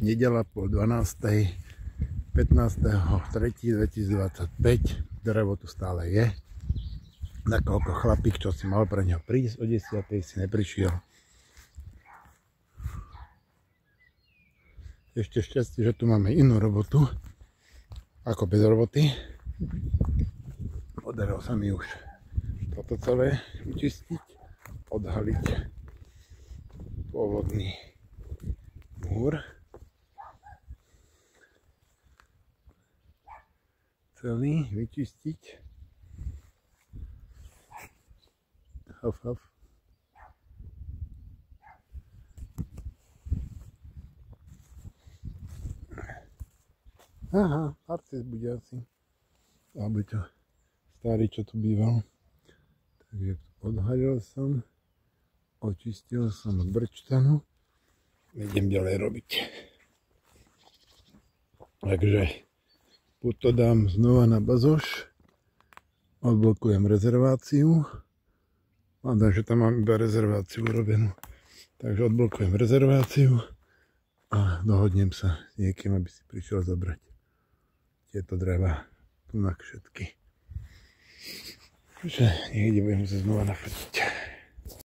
Nedela po 12. 15.3.2025. Drevo tu stále je. Nakoľko chlapík, čo si mal pre neho prísť o 10. si neprišiel. Ešte šťastie, že tu máme inú robotu ako bez roboty. Podarilo sa mi už toto celé vyčistiť, odhaliť pôvodný múr. Celý vyčistiť. Haf, haf. Aha, Arces bude asi. Alebo čo, starý, čo tu býval. Takže odhalil som, očistil som od brčtanu. Idem ďalej robiť. Takže to dám znova na bazoš. Odblokujem rezerváciu. Mám, že tam mám iba rezerváciu urobenú. Takže odblokujem rezerváciu a dohodnem sa s niekým, aby si prišiel zobrať tieto dreva tu na všetky. Takže niekde budem sa znova nafotiť.